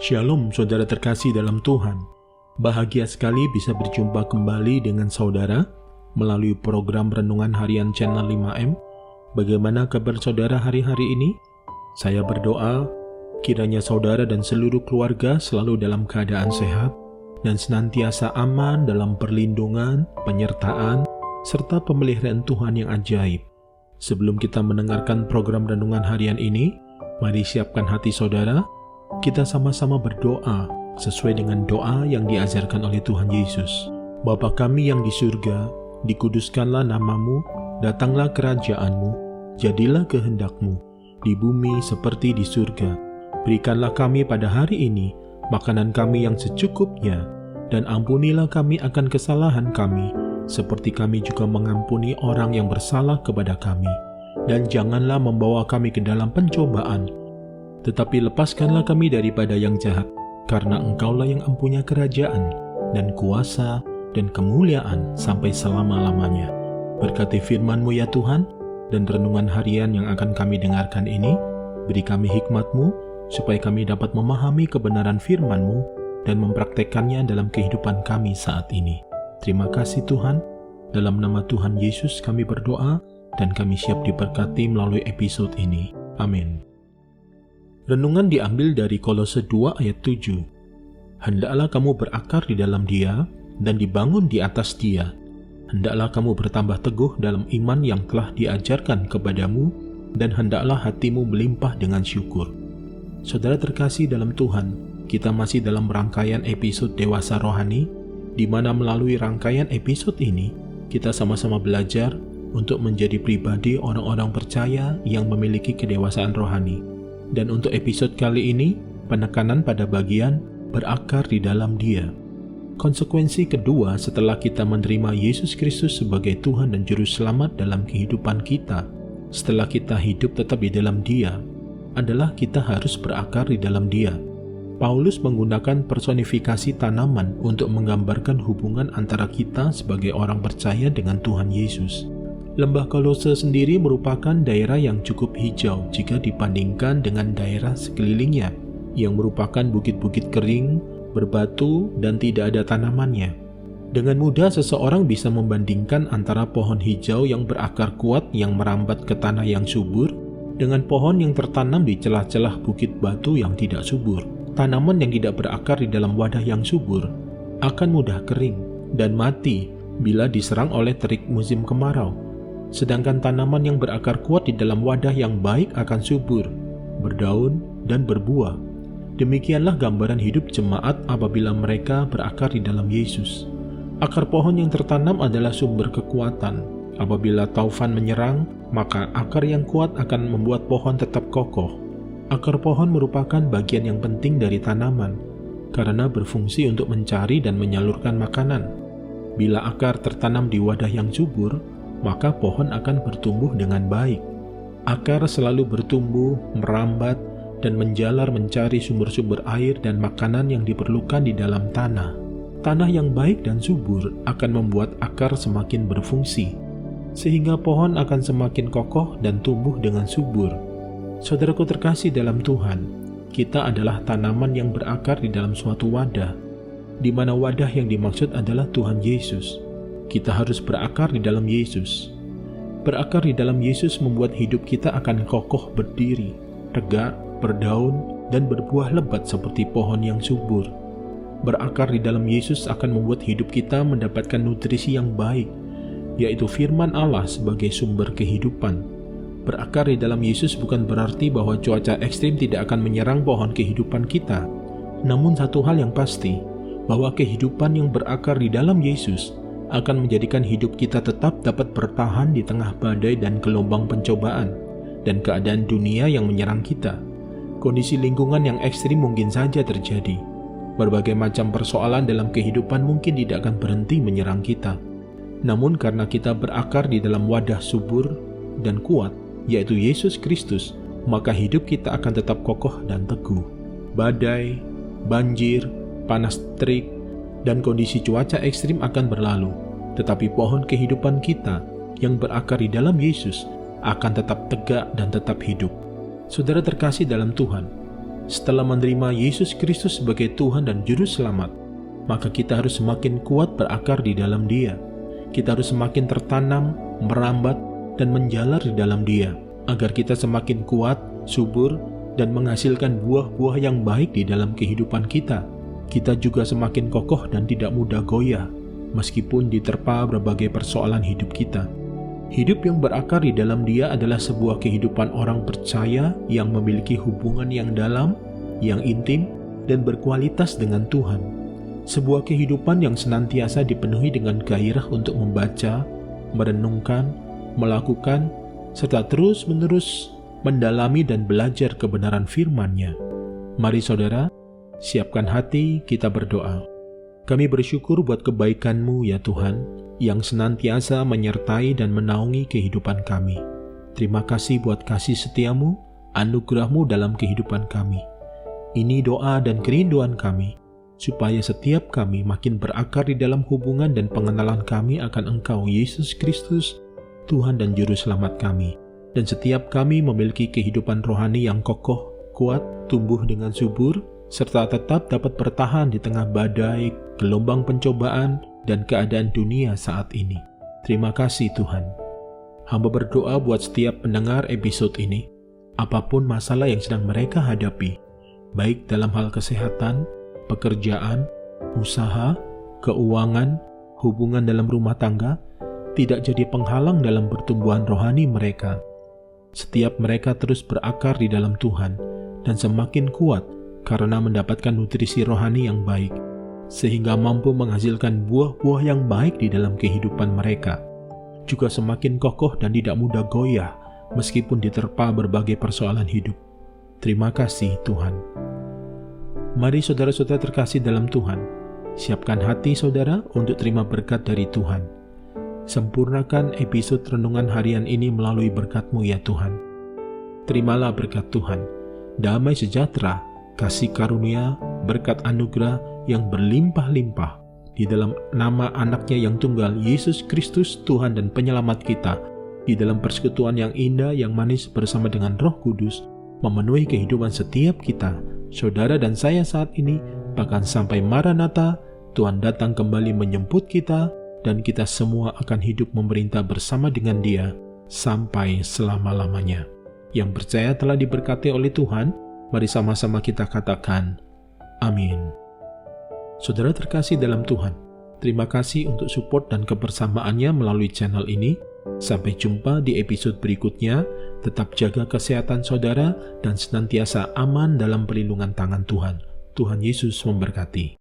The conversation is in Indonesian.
Shalom saudara terkasih dalam Tuhan. Bahagia sekali bisa berjumpa kembali dengan saudara melalui program Renungan Harian Channel 5M. Bagaimana kabar saudara hari-hari ini? Saya berdoa kiranya saudara dan seluruh keluarga selalu dalam keadaan sehat dan senantiasa aman dalam perlindungan, penyertaan, serta pemeliharaan Tuhan yang ajaib. Sebelum kita mendengarkan program Renungan Harian ini, mari siapkan hati saudara. Kita sama-sama berdoa sesuai dengan doa yang diajarkan oleh Tuhan Yesus. Bapa kami yang di surga, dikuduskanlah namamu, datanglah kerajaanmu, jadilah kehendakmu, di bumi seperti di surga. Berikanlah kami pada hari ini makanan kami yang secukupnya, dan ampunilah kami akan kesalahan kami, seperti kami juga mengampuni orang yang bersalah kepada kami. Dan janganlah membawa kami ke dalam pencobaan, tetapi lepaskanlah kami daripada yang jahat, karena Engkaulah yang empunya kerajaan, dan kuasa, dan kemuliaan sampai selama-lamanya. Berkati firman-Mu ya Tuhan, dan renungan harian yang akan kami dengarkan ini, beri kami hikmat-Mu, supaya kami dapat memahami kebenaran firman-Mu, dan mempraktekannya dalam kehidupan kami saat ini. Terima kasih Tuhan, dalam nama Tuhan Yesus kami berdoa, dan kami siap diberkati melalui episode ini. Amin. Renungan diambil dari Kolose 2 ayat 7. Hendaklah kamu berakar di dalam Dia dan dibangun di atas Dia. Hendaklah kamu bertambah teguh dalam iman yang telah diajarkan kepadamu, dan hendaklah hatimu melimpah dengan syukur. Saudara terkasih dalam Tuhan, kita masih dalam rangkaian episode Dewasa Rohani, di mana melalui rangkaian episode ini, kita sama-sama belajar untuk menjadi pribadi orang-orang percaya yang memiliki kedewasaan rohani. Dan untuk episode kali ini, penekanan pada bagian berakar di dalam Dia. Konsekuensi kedua setelah kita menerima Yesus Kristus sebagai Tuhan dan Juru Selamat dalam kehidupan kita, setelah kita hidup tetap di dalam Dia, adalah kita harus berakar di dalam Dia. Paulus menggunakan personifikasi tanaman untuk menggambarkan hubungan antara kita sebagai orang percaya dengan Tuhan Yesus. Lembah Kolose sendiri merupakan daerah yang cukup hijau jika dibandingkan dengan daerah sekelilingnya, yang merupakan bukit-bukit kering, berbatu, dan tidak ada tanamannya. Dengan mudah seseorang bisa membandingkan antara pohon hijau yang berakar kuat yang merambat ke tanah yang subur, dengan pohon yang tertanam di celah-celah bukit batu yang tidak subur. Tanaman yang tidak berakar di dalam wadah yang subur akan mudah kering dan mati bila diserang oleh terik musim kemarau. Sedangkan tanaman yang berakar kuat di dalam wadah yang baik akan subur, berdaun, dan berbuah. Demikianlah gambaran hidup jemaat apabila mereka berakar di dalam Yesus. Akar pohon yang tertanam adalah sumber kekuatan. Apabila taufan menyerang, maka akar yang kuat akan membuat pohon tetap kokoh. Akar pohon merupakan bagian yang penting dari tanaman, karena berfungsi untuk mencari dan menyalurkan makanan. Bila akar tertanam di wadah yang subur, maka pohon akan bertumbuh dengan baik. Akar selalu bertumbuh, merambat, dan menjalar mencari sumber-sumber air dan makanan yang diperlukan di dalam tanah. Tanah yang baik dan subur akan membuat akar semakin berfungsi, sehingga pohon akan semakin kokoh dan tumbuh dengan subur. Saudaraku terkasih dalam Tuhan, kita adalah tanaman yang berakar di dalam suatu wadah, di mana wadah yang dimaksud adalah Tuhan Yesus. Kita harus berakar di dalam Yesus. Berakar di dalam Yesus membuat hidup kita akan kokoh berdiri, tegak, berdaun, dan berbuah lebat seperti pohon yang subur. Berakar di dalam Yesus akan membuat hidup kita mendapatkan nutrisi yang baik, yaitu firman Allah sebagai sumber kehidupan. Berakar di dalam Yesus bukan berarti bahwa cuaca ekstrim tidak akan menyerang pohon kehidupan kita. Namun satu hal yang pasti, bahwa kehidupan yang berakar di dalam Yesus akan menjadikan hidup kita tetap dapat bertahan di tengah badai dan gelombang pencobaan dan keadaan dunia yang menyerang kita. Kondisi lingkungan yang ekstrim mungkin saja terjadi. Berbagai macam persoalan dalam kehidupan mungkin tidak akan berhenti menyerang kita. Namun karena kita berakar di dalam wadah subur dan kuat, yaitu Yesus Kristus, maka hidup kita akan tetap kokoh dan teguh. Badai, banjir, panas terik, dan kondisi cuaca ekstrim akan berlalu, tetapi pohon kehidupan kita yang berakar di dalam Yesus akan tetap tegak dan tetap hidup. Saudara terkasih dalam Tuhan, setelah menerima Yesus Kristus sebagai Tuhan dan Juru Selamat, maka kita harus semakin kuat berakar di dalam Dia. Kita harus semakin tertanam, merambat, dan menjalar di dalam Dia, agar kita semakin kuat, subur, dan menghasilkan buah-buah yang baik di dalam kehidupan kita. Kita juga semakin kokoh dan tidak mudah goyah, meskipun diterpa berbagai persoalan hidup kita. Hidup yang berakar di dalam Dia adalah sebuah kehidupan orang percaya yang memiliki hubungan yang dalam, yang intim, dan berkualitas dengan Tuhan. Sebuah kehidupan yang senantiasa dipenuhi dengan gairah untuk membaca, merenungkan, melakukan, serta terus-menerus mendalami dan belajar kebenaran firman-Nya. Mari saudara, siapkan hati, kita berdoa. Kami bersyukur buat kebaikan-Mu ya Tuhan, yang senantiasa menyertai dan menaungi kehidupan kami. Terima kasih buat kasih setia-Mu, anugerah-Mu dalam kehidupan kami. Ini doa dan kerinduan kami, supaya setiap kami makin berakar di dalam hubungan dan pengenalan kami akan Engkau, Yesus Kristus, Tuhan dan Juru Selamat kami. Dan setiap kami memiliki kehidupan rohani yang kokoh, kuat, tumbuh dengan subur, serta tetap dapat bertahan di tengah badai, gelombang pencobaan, dan keadaan dunia saat ini. Terima kasih Tuhan. Hamba berdoa buat setiap pendengar episode ini, apapun masalah yang sedang mereka hadapi, baik dalam hal kesehatan, pekerjaan, usaha, keuangan, hubungan dalam rumah tangga, tidak jadi penghalang dalam pertumbuhan rohani mereka. Setiap mereka terus berakar di dalam Tuhan, dan semakin kuat karena mendapatkan nutrisi rohani yang baik, sehingga mampu menghasilkan buah-buah yang baik di dalam kehidupan mereka. Juga semakin kokoh dan tidak mudah goyah, meskipun diterpa berbagai persoalan hidup. Terima kasih Tuhan. Mari saudara-saudara terkasih dalam Tuhan, siapkan hati saudara untuk terima berkat dari Tuhan. Sempurnakan episode renungan harian ini melalui berkat-Mu ya Tuhan. Terimalah berkat Tuhan, damai sejahtera, kasih karunia, berkat anugerah yang berlimpah-limpah di dalam nama anaknya yang tunggal, Yesus Kristus, Tuhan dan Penyelamat kita, di dalam persekutuan yang indah, yang manis bersama dengan Roh Kudus, memenuhi kehidupan setiap kita, saudara dan saya saat ini, bahkan sampai Maranatha, Tuhan datang kembali menjemput kita, dan kita semua akan hidup memerintah bersama dengan Dia, sampai selama-lamanya. Yang percaya telah diberkati oleh Tuhan, mari sama-sama kita katakan, amin. Saudara terkasih dalam Tuhan, terima kasih untuk support dan kebersamaannya melalui channel ini. Sampai jumpa di episode berikutnya. Tetap jaga kesehatan saudara dan senantiasa aman dalam perlindungan tangan Tuhan. Tuhan Yesus memberkati.